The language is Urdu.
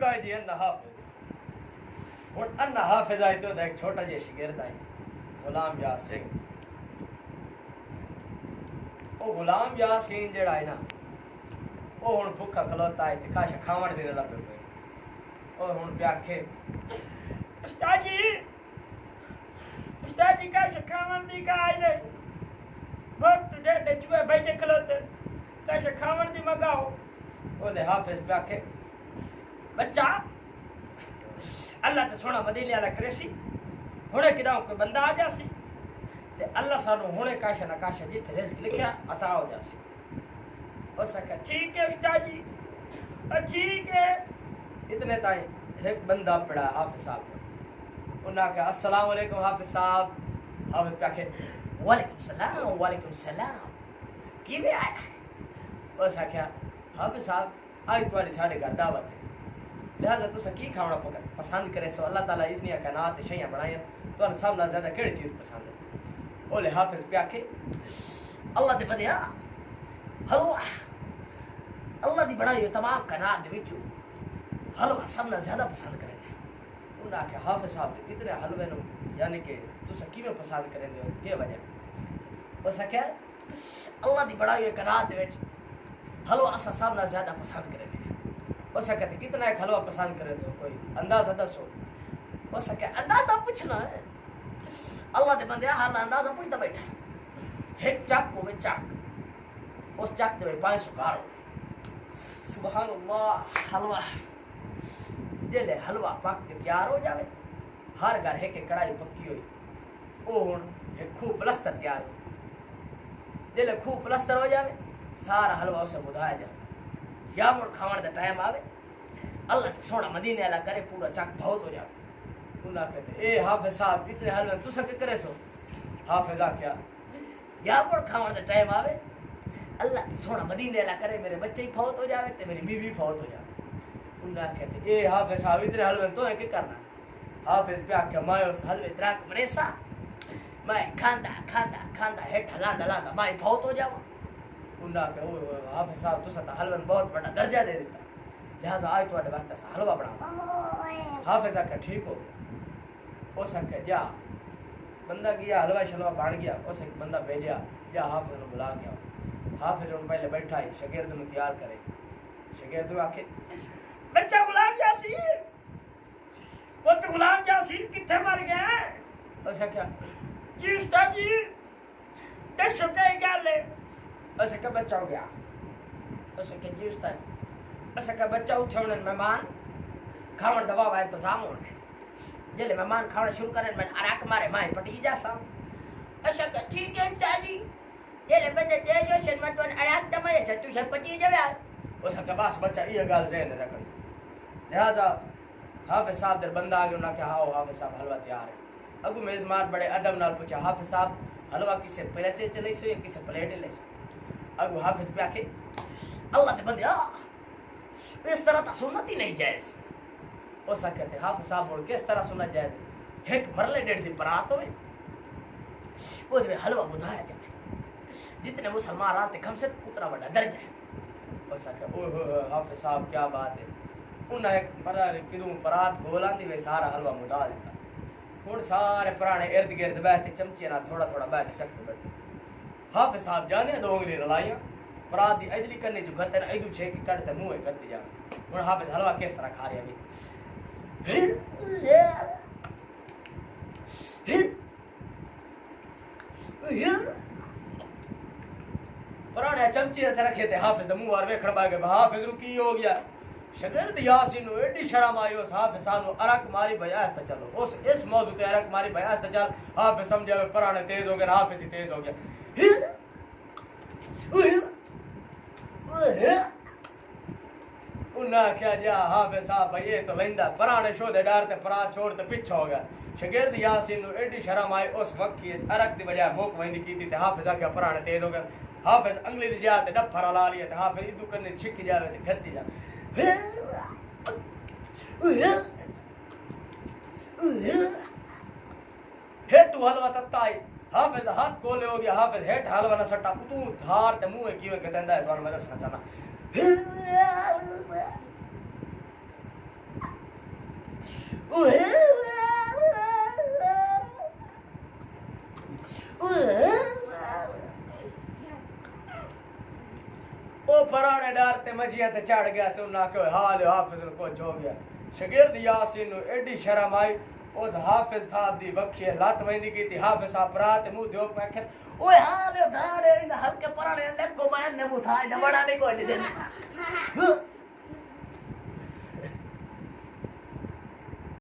کا جی انا حافظ ہن انا حافظ آئی تو ایک چھوٹا جہا شاگرد آئی غلام یاسین او غلام یاسین جڑا ہے نا او ہن بھکا کھلوتا ہے تے کاش کھاون دی نظر پہ او ہن پیا کھے استاد جی کاش کھاون دی کا آئے وقت ڈیڑھ چوہے بیٹھے کھلوتے کاش کھاون دی مگاؤ او دے حافظ پیا کھے بچہ اللہ تے سونا مدینے والا کرے سی ہنے کداں کوئی بندہ آ جاسی تے اللہ سانو ہنے کاش نہ کاش جتھے رزق لکھیا عطا ہو جاسی او سکا ٹھیک ہے استاد جی ٹھیک ہے اتنے تائیں ایک بندہ پڑا حافظ صاحب انہاں کہا السلام علیکم حافظ صاحب حافظ پیا کہ وعلیکم السلام کی بھی آیا اس آخیا حافظ صاحب آج تمہاری ساڑھے گھر دعوت ہے لہذا تسا کی کھانا پسند کرے سو اللہ تعالیٰ اتنی کائنات شیاں بنائی تو سب نال زیادہ کیڑی چیز پسند ہے بولے حافظ پیا کہ اللہ دے بندیا حلوہ اللہ دی بنائی تمام کائنات دے وچوں حلوہ سب نال زیادہ پسند کرے انہاں آخیا حافظ صاحب اتنے حلوے نو یعنی کہ تسا کیویں پسند کریں دے ہو کی وجہ اس آخیا اللہ دی بنائی کائنات دے وچ حلوہ اساں سب نال زیادہ پسند کریں اس آخیا کتنا ایک حلوہ پسند کریں دے کوئی اندازہ دسو اس آخیا اندازہ پوچھنا ہے اللہ دے بندے حال اندازہ پوچھتا بیٹھا ایک چک ہوئے چک اس چک دے 500 گارو سبحان اللہ حلوہ جلے حلوہ پک کے تیار ہو جاوے ہر گھر ایک کڑائی پکی ہوئی او ہن ایک خوب پلستر تیار ہو جلے خوب پلستر ہو جاوے سارا حلوہ اسے بدھایا جائے یا مڑ کھاون دا ٹائم آوے اللہ کے سونا مدینے والا کرے پورا چک بہت ہو جاوے انہاں کہتے اے حافظ صاحب اتنے حلوے تسا کی کرے سو حافظ آخیا یا مڑ کھاون دا ٹائم آوے اللہ کے سونا مدینے والا کرے میرے بچے ہی فوت ہو جاوے تے میری بیوی فوت ہو جاوے انہاں کہتے اے حافظ صاحب اتنے حلوے تو ہے کی کرنا حافظ پہ آخیا میں اس حلوے تراک مریسا میں کھاندا ہیٹ لاندا میں فوت ہو جاواں انہاں کہ حافظ صاحب تسا تا حلوے بہت بڑا درجہ دے دیتا لہذا آج تواڈے واسطے حلوہ بنا حافظ آخیا ٹھیک ہو اس آخیا جا بندہ گیا حلوہ شلوہ بن گیا اس ایک بندہ بھیجا جا حافظ نو بلا کے حافظ ہن پہلے بیٹھا ہی شاگرد نو تیار کرے شاگرد آکھے بچہ غلام یاسین وہ تو غلام یاسین کتنے مر گیا اس آخیا جی استاد جی دسو کئی گل ہے اس آخیا بچہ ہو گیا اس آخیا جی استاد اس آخیا بچہ اٹھے ہونے مہمان کھاون دوا وا انتظام ہونے جلے مہمان کھانا شروع کریں میں عراق مارے ماں پٹی جا سا اچھا کہ ٹھیک ہے استاد جی جلے بندے دے جو شن میں تو عراق دمائے سے تو شن پٹی جاوے اس کا بس بچہ یہ گل ذہن رکھنی لہذا حافظ صاحب در بندہ آگے انہاں کہ ہاں حافظ صاحب حلوہ تیار ہے اگو میزبان بڑے ادب نال پوچھا حافظ صاحب حلوہ کسے پلیٹے چلے سو یا کسے پلیٹے لے سو اگو حافظ پہ آکھے اللہ دے بندے اس طرح تا سنت ہی نہیں جائز اس کا کہتے حافظ صاحب اور کس طرح سنت جائز ہے ایک مرلے ڈیڑھ دی برات ہوئے وہ دے حلوہ بدھایا جائے جتنے مسلمان آتے کم سے اتنا بڑا درجہ ہے اس کا کہتے حافظ صاحب کیا بات ہے انہاں ایک کدوں برات گولان دی وے سارا حلوہ مٹا دیتا ہن سارے پرانے ارد گرد بیٹھے چمچے نال تھوڑا تھوڑا بیٹھ چکتے بیٹھے حافظ صاحب جانے دو انگلی رلائیاں برات دی ادلی کرنے جو گھتے ادو چھے کی کٹ تے منہ گھتے جا ہن حافظ حلوہ کس طرح کھا رہے ابھی پرانے چمچے سے رکھے تے حافظ دے منہ وار ویکھن با گئے حافظ نو کی ہو گیا شاگرد یاسین نو ایڈی شرم آئی اس حافظ صاحب نو عرق ماری بھائی آہستہ چلو اس موضوع تے عرق ماری بھائی آہستہ چل حافظ سمجھا پرانے تیز ہو گیا حافظ ہی تیز ہو گیا انہاں کیا جا حافظ صاحب بھائی یہ تو لیندہ پرانے شو دے ڈار تے پرات چھوڑ تے پچھا ہو گیا شاگرد یاسین نو ایڈی شرم آئی اس وقت کی عرق دی بجائے موک ویندی کیتی تے حافظ آکھیا پرانے تیز ہو گیا حافظ انگلی دی جا تے ڈپھر لا لیا تے حافظ ادو کرنے چھکی جاوے تے گھتی جا ہیٹو حلوہ تتائی حافظ ہاتھ کولے ہو گیا حافظ ہیٹ حلوہ نہ سٹا اتوں دھار تے منہ کیویں کہتندا ہے تو میں دسنا چاہنا وہ پرانے ڈارتے مجھیاں تے چڑھ گیا تے انہاں کہ حال حافظ نو کچھ ہو گیا شاگرد یاسین نو ایڈی شرم آئی اس حافظ صاحب دی وکھی لت ویندی کیتی حافظ صاحب رات منہ دیو میں کہ اوے حال دھاڑے ان ہلکے پرانے لگو میں نے منہ تھا بڑا نہیں کوئی نہیں